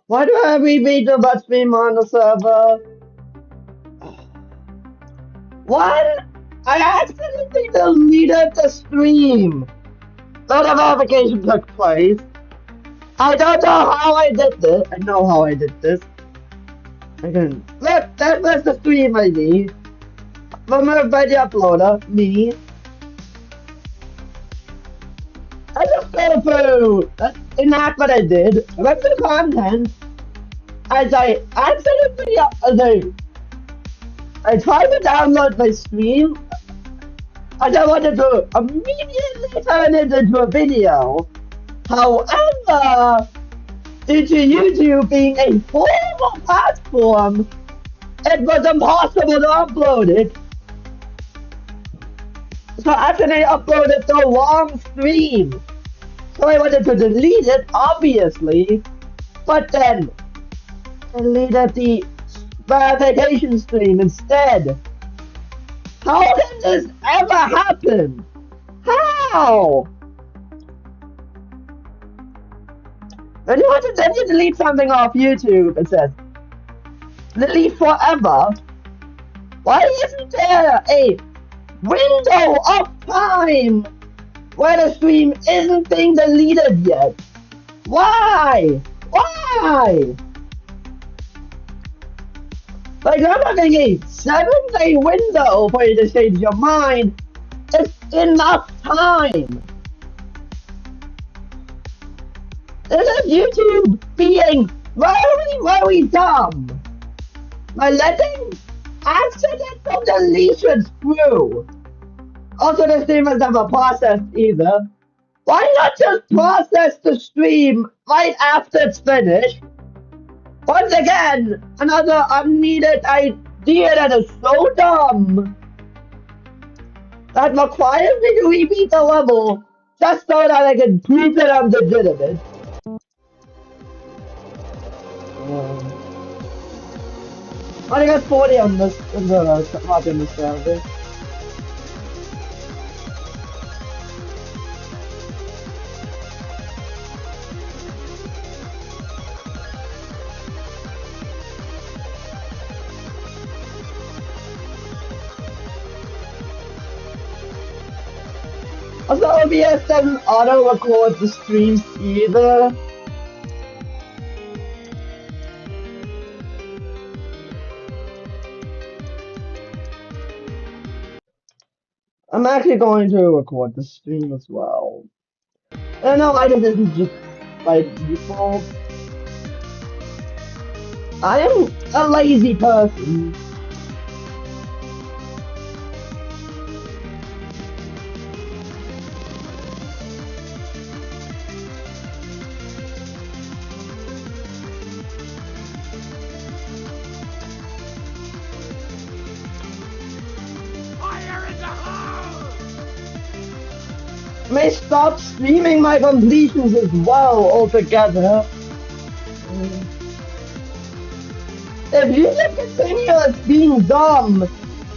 Why do I repeat the Bloodsream on the server? One, I accidentally deleted the stream. So the verification took place. I don't know how I did this. I know how I did this. I can look. That was the stream ID. Removed by the uploader. Me. I just go through. And that's what I did. I went to the content. As I accidentally, I tried to download my stream. And I wanted to immediately turn it into a video. However, due to YouTube being a horrible platform, it was impossible to upload it. So after I uploaded the wrong stream, so I wanted to delete it, obviously, but then deleted the verification stream instead. How did this ever happen? How? When you want to then you delete something off YouTube, it says delete forever. Why isn't there a window of time where the stream isn't being deleted yet? Why? Why? Like, I'm having a 7-day window for you to change your mind. It's enough time. This is YouTube being very, very dumb by letting accidental deletions through. Also, the stream has never processed either. Why not just process the stream right after it's finished? Once again, another unneeded idea that is so dumb that requires me to repeat the level just so that I can prove that I'm legitimate. I got 40 on this, on the server. Also, OBS doesn't auto-record the streams either. I'm actually going to record the stream as well. I know I just isn't just by default. I am a lazy person. May stop streaming my completions as well altogether. If you just continue as being dumb,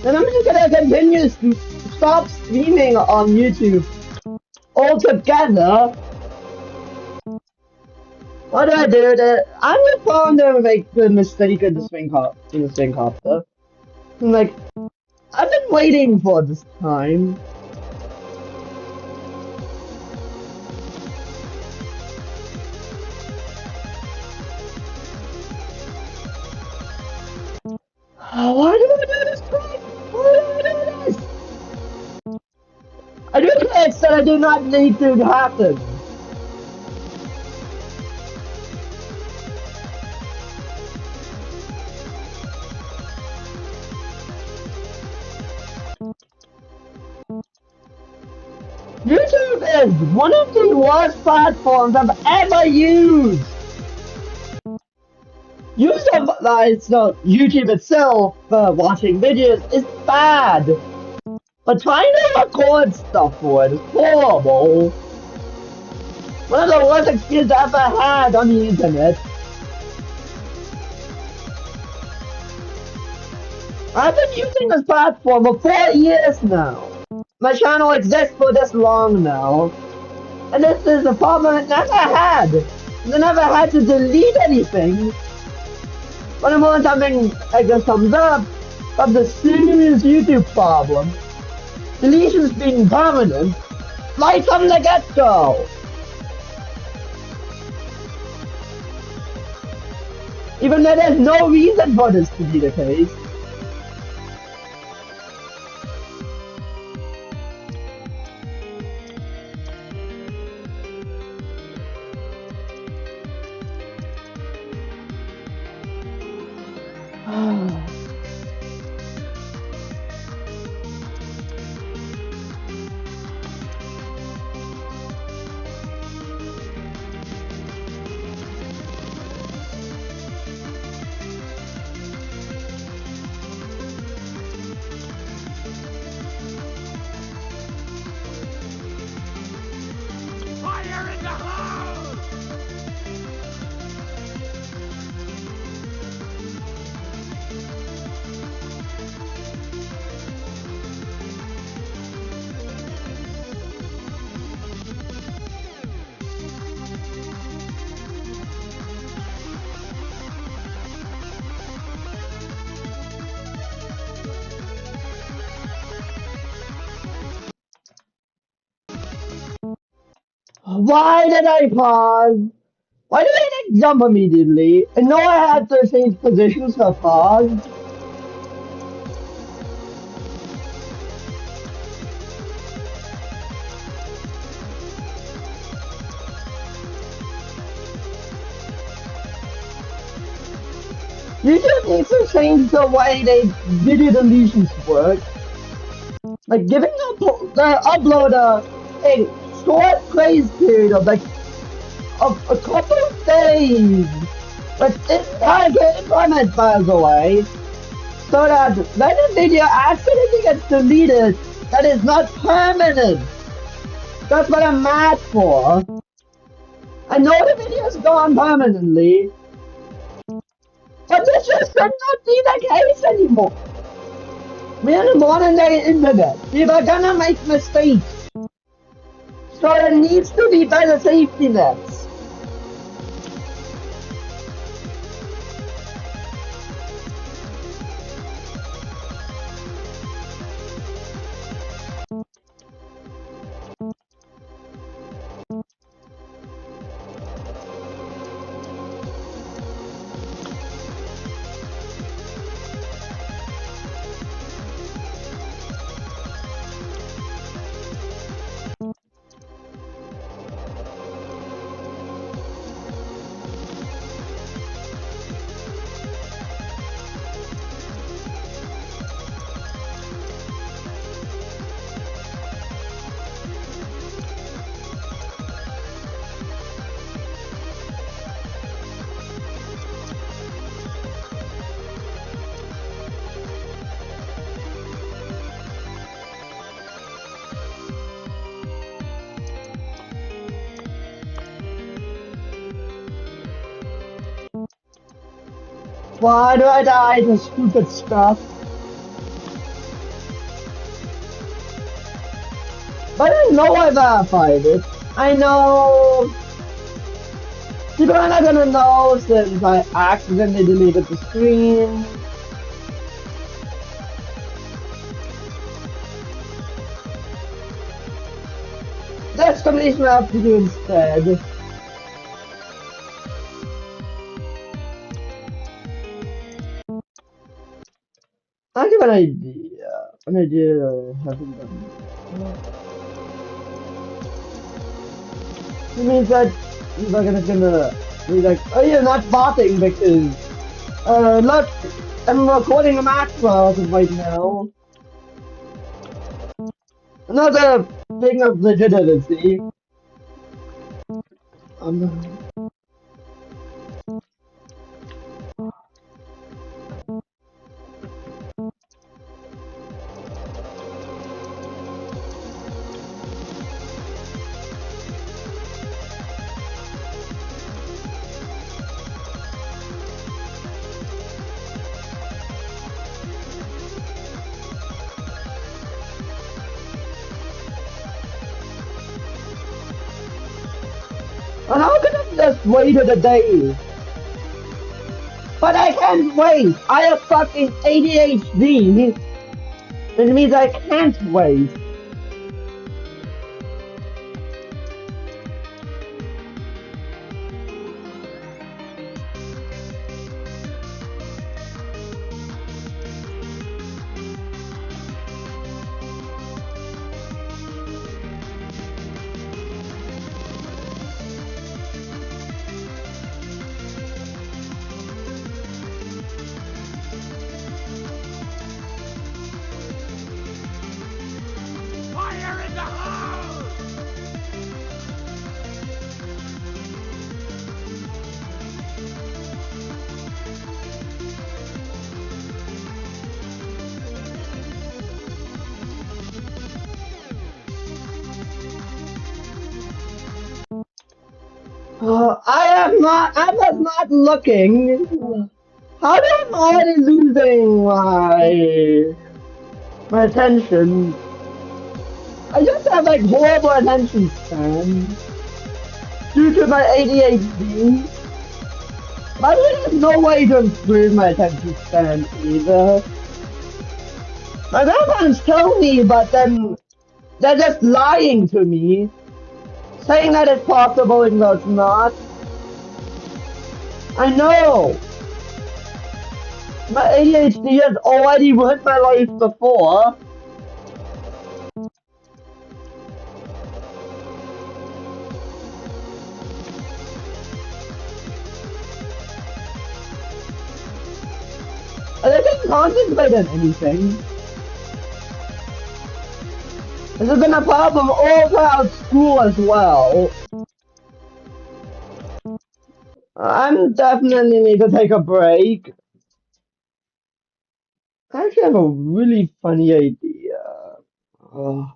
then I'm just gonna continue to stop streaming on YouTube altogether. What do I do? I'm just going to make the mistake in the swing copter. I'm like, I've been waiting for this time. Why do I do this crap? Why do I do this? I do things that I do not need to happen. YouTube is one of the worst platforms I've ever used. YouTube itself for watching videos is bad, but trying to record stuff for it is horrible. One of the worst experiences I've ever had on the internet. I've been using this platform for 4 years now. My channel exists for this long now, and this is a problem it never had. I never had to delete anything. But I want something like a thumbs up of the serious YouTube problem. Deletions being permanent, right from the get-go. Even though there's no reason for this to be the case. Fire in the hole! Why did I pause? Why did I like jump immediately? I know I had to change positions for pause. YouTube needs to change the way they video deletions work. Like giving the uploader a short grace period of like of a couple of days. But it's not get implemented, by the way. So that when a video accidentally gets deleted, that is not permanent. That's what I'm mad for. I know the video's gone permanently, but this just should not be the case anymore. We're in the modern day internet. People are gonna make mistakes. So there needs to be better safety nets. Why do I die to stupid stuff? But I know I verified it. I know people are not gonna know since I accidentally deleted the screen. The explanation I have to do instead. I have an idea. An idea that I haven't done. It means that you're gonna be like, oh, you're not botting because, look, I'm recording a macro as of right now. Another thing of legitimacy. And how could just waited a day. But I can't wait. I have fucking ADHD. It means I can't wait. Fire in the hole! I was not looking. How am I already losing my attention? I just have like horrible attention span due to my ADHD. But there's no way to improve my attention span either. My grandparents tell me, but then they're just lying to me, saying that it's possible even though it's not. I know. My ADHD has already ruined my life before. And I can't concentrate on anything. This has been a problem all throughout school as well. I'm definitely need to take a break. I actually have a really funny idea. Oh.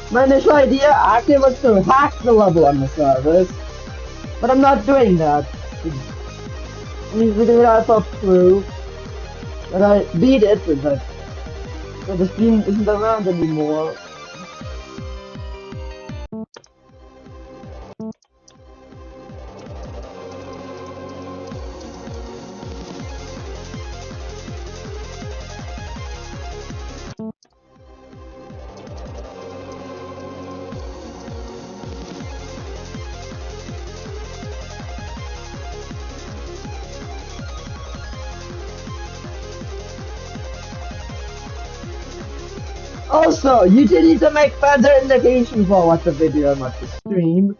My initial idea actually was to hack the level on the service, but I'm not doing that. I'm using that for proof that I beat it, but that the stream isn't around anymore. Also, you do need to make further indications for what the video and what the stream.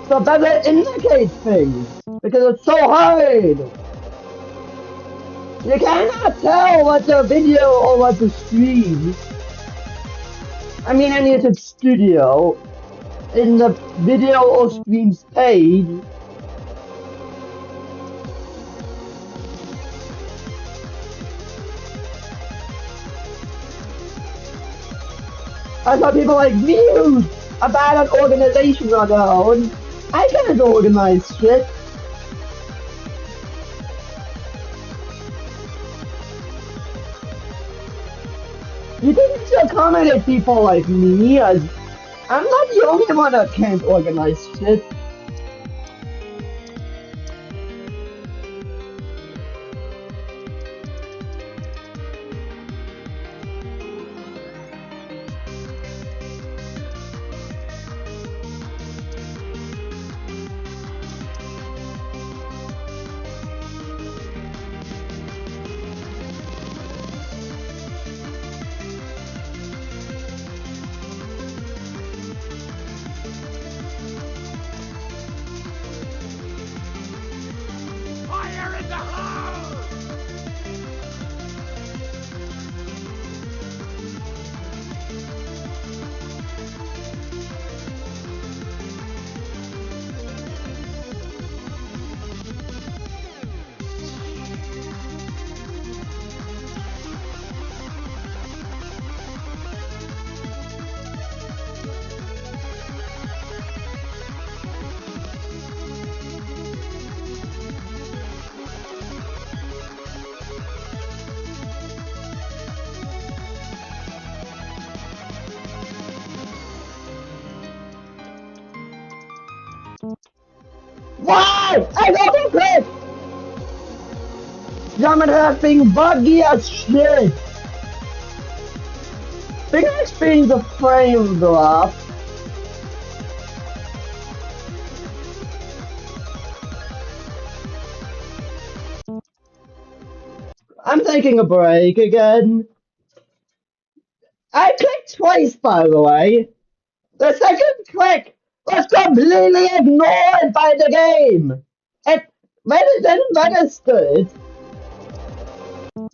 So better indicate things, because it's so hard. You cannot tell what's a video or what's a stream. I mean, in YouTube Studio, in the video or streams page, I saw people like me who's about an organization on their own. I can't organize shit. You think to accommodate people like me, as I'm not the only one that can't organize shit. Why? I don't click! Geometry has been buggy as shit. Think I experienced a frame drop. I'm taking a break again. I clicked twice, by the way. The second click was completely ignored by the game. It didn't register.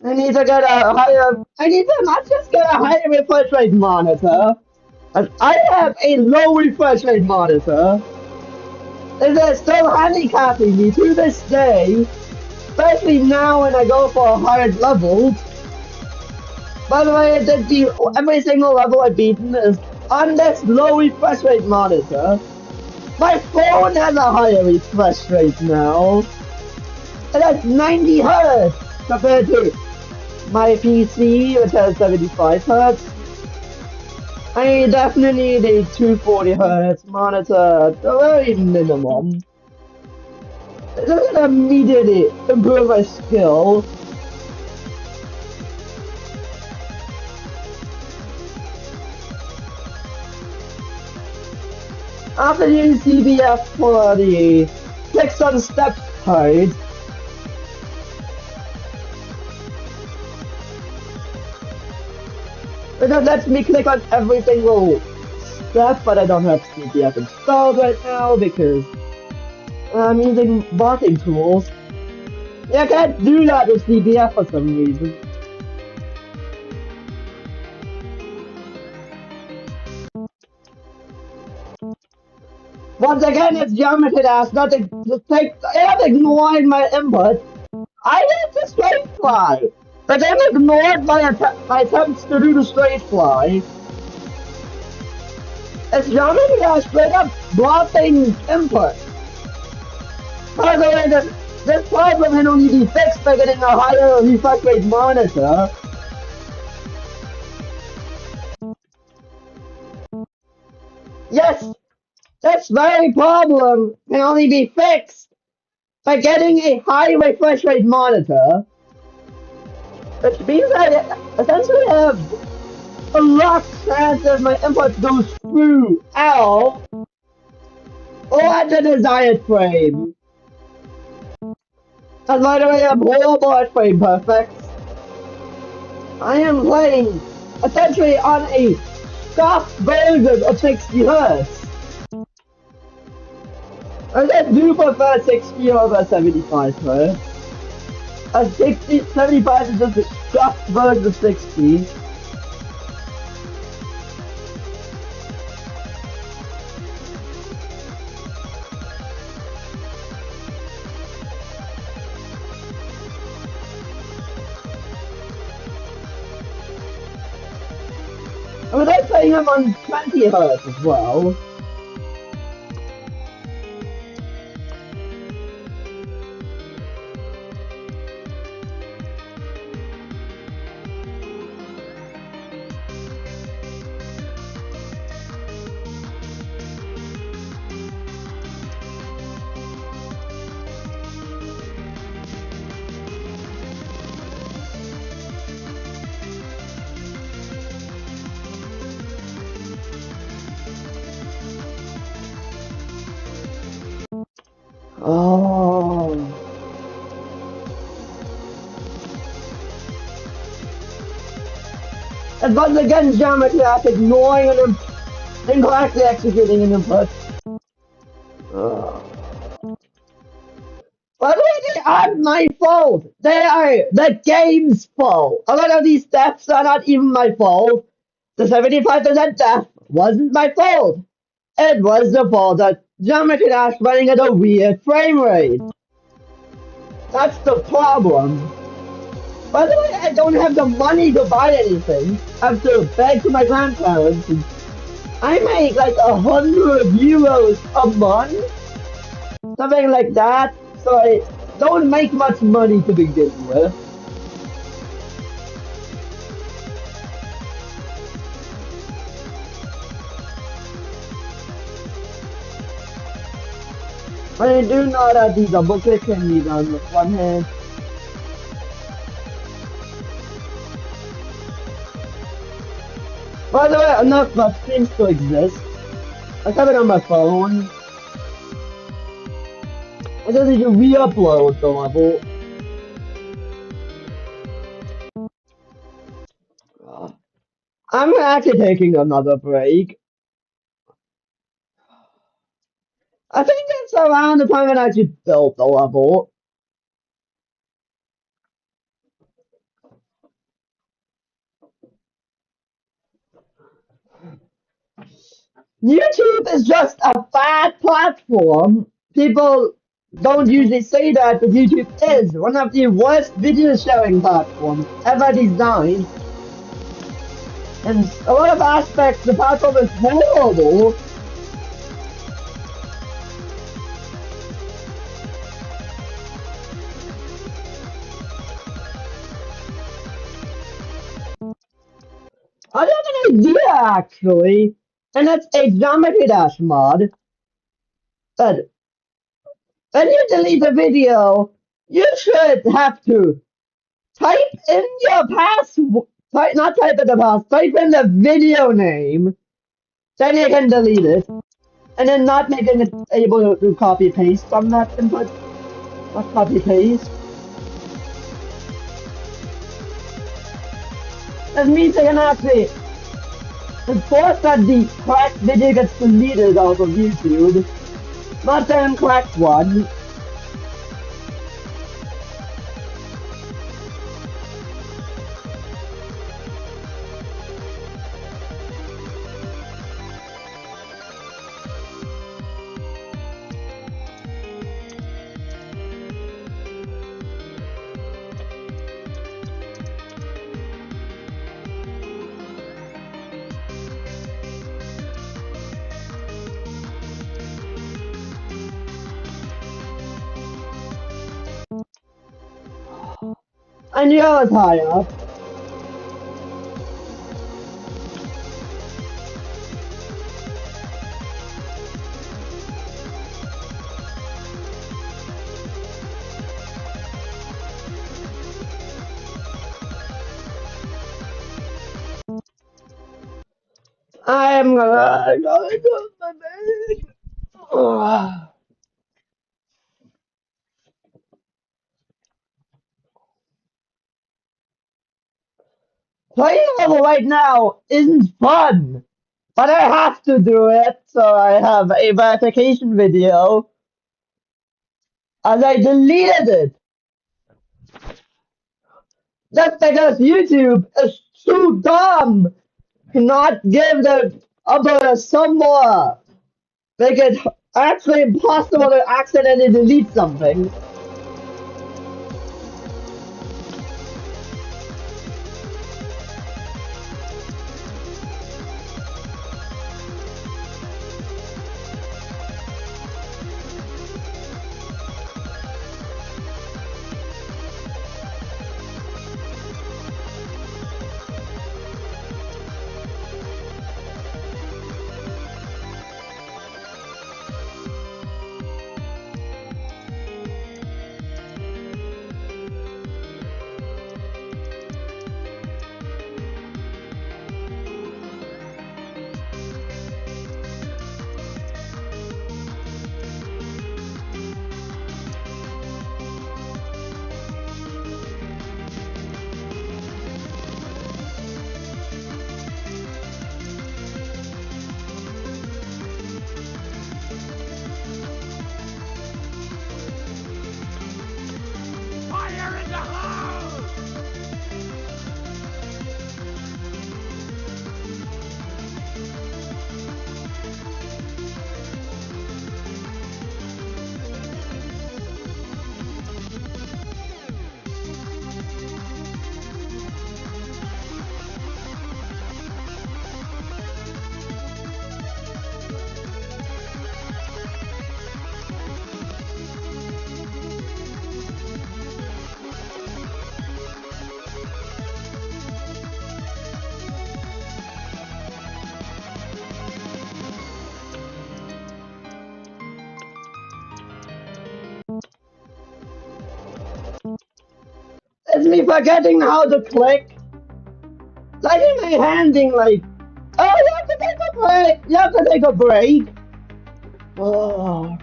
I need to get a higher. I need to not just get a higher refresh rate monitor. As I have a low refresh rate monitor. It is still handicapping me to this day. Especially now when I go for hard levels. By the way, every single level I've beaten is on this low refresh rate monitor. My phone has a higher refresh rate now. It has 90 Hz compared to my PC, which has 75 Hz. I definitely need a 240 Hz monitor, the very minimum. It doesn't immediately improve my skill. After using CBF for the clicks on steps code, it lets me click on every single step, but I don't have CBF installed right now because I'm using botting tools. Yeah, I can't do that with CBF for some reason. Once again, it's geometry ass not to take. It ignored my input. I did the straight fly, but then ignored my attempts to do the straight fly. It's geometry ass straight up blocking input. By the way, this problem can only be fixed by getting a higher refresh rate monitor. Yes, this very problem can only be fixed by getting a high refresh rate monitor, which means I essentially have a lot chance if my input goes through L or at the desired frame. And by the way, I'm horrible at frame perfect. I am playing essentially on a scuffed version of 60 Hz. I just do prefer 60 over 75 Hz. 75 is just a scuffed version of 60. I was like playing him on 20 Hz as well. Oh. And once again, geometry after ignoring an incorrectly executing an input. By the way, they aren't my fault. They are the game's fault. A lot of these deaths are not even my fault. The 75% death wasn't my fault. It was the fault of Geometry Dash running at a weird frame rate. That's the problem. By the way, I don't have the money to buy anything. I have to beg to my grandparents. And I make like 100 euros a month. Something like that. So I don't make much money to begin with. I do know that the double click can be done with one hand. By the way, enough Bloodsream still exists. I have it on my phone. I just need to re-upload the level. I'm actually taking another break. I think it's around the time when I actually built the level. YouTube is just a bad platform. People don't usually say that, but YouTube is one of the worst video sharing platforms ever designed. And a lot of aspects, the platform is horrible. I have an idea actually, and it's a geometry dash mod. But when you delete a video, you should have to type in your not type in the pass, type in the video name, then you can delete it, and then not making it able to copy paste from that input. Not copy paste. That means they can actually enforce that the cracked video gets deleted out of YouTube, not the uncracked one. I knew I was high up. I am gonna go to my bed. Ugh. Playing level right now isn't fun, but I have to do it, so I have a verification video, as I deleted it. Just because YouTube is too dumb to not give the uploader some more. Make it actually impossible to accidentally delete something. It's me forgetting how to click. Like in my handing, like, oh, you have to take a break. You have to take a break. Oh.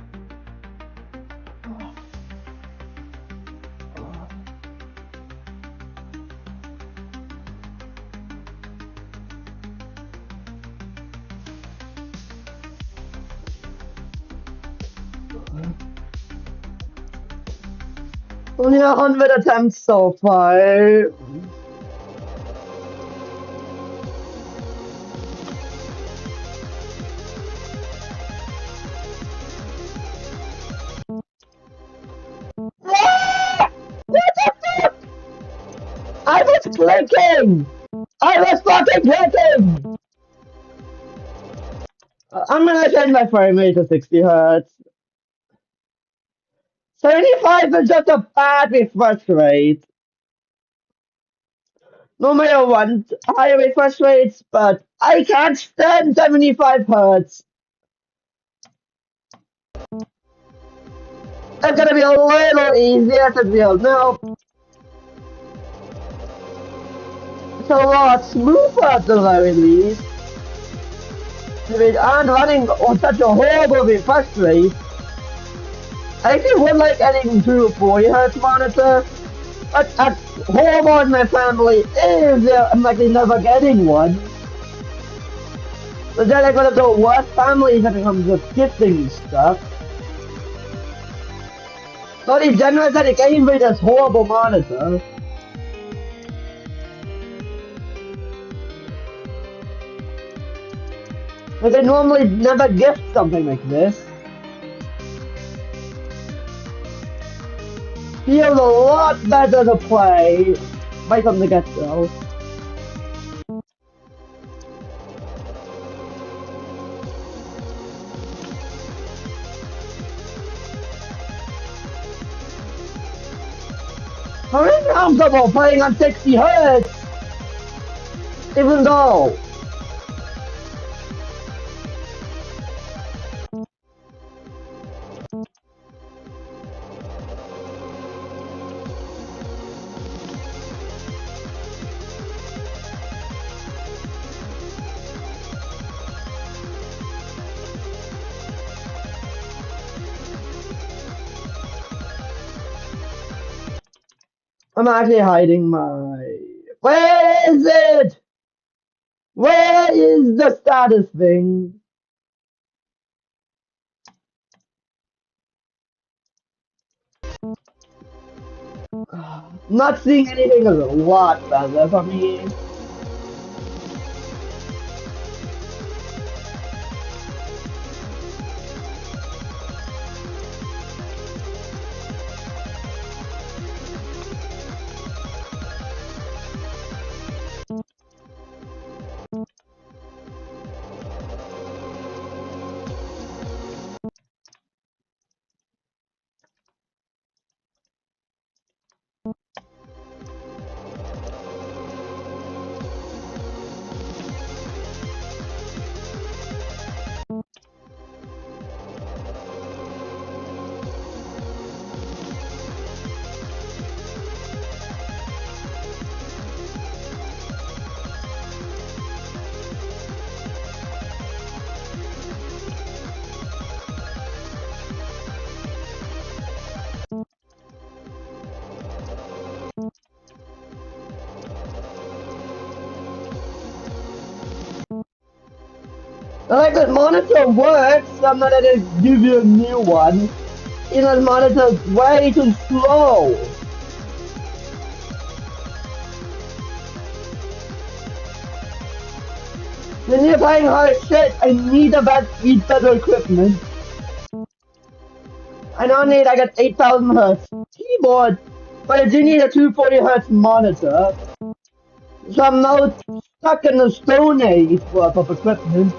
Only 100 attempts so far. Ah! What the fuck? I was clicking! I was fucking clicking! I'm gonna change my frame rate to 60 hertz. 75 is just a bad refresh rate. Normally I want higher refresh rates, but I can't stand 75 hertz. It's gonna be a little easier to deal. No, it's a lot smoother at the very least. If it aren't running on such a horrible refresh rate, I actually would like adding to a 40 hertz monitor, but as horrible as my family is, I'm likely never getting one. So then I'm gonna go worst families when it comes to gifting stuff. So these generous that it gave me this horrible monitor. Like I normally never gift something like this. Feels a lot better to play right from the get-go. I'm comfortable playing on 60 hertz, even though I'm actually hiding my... Where is it? Where is the status thing? Not seeing anything is a lot better for me. Like the monitor works, I'm not gonna give you a new one. Even the monitor's way too slow. When you're playing hard shit, I need better equipment. I don't need like an 8000 hertz keyboard, but I do need a 240 hertz monitor. So I'm now stuck in the Stone Age worth of equipment.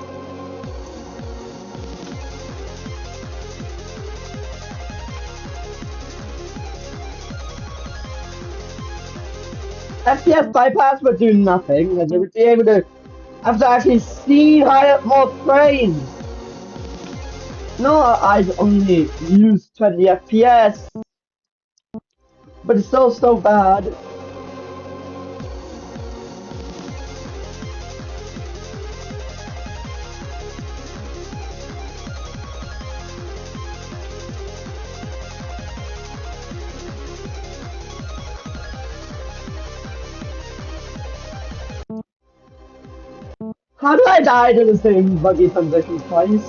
FPS bypass would do nothing, and they would be able to have to actually see more frames. No, I only use 20 FPS, but it's still so bad. How do I die to the same buggy transition twice?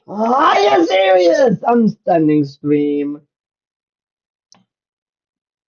Are you serious? I'm standing stream.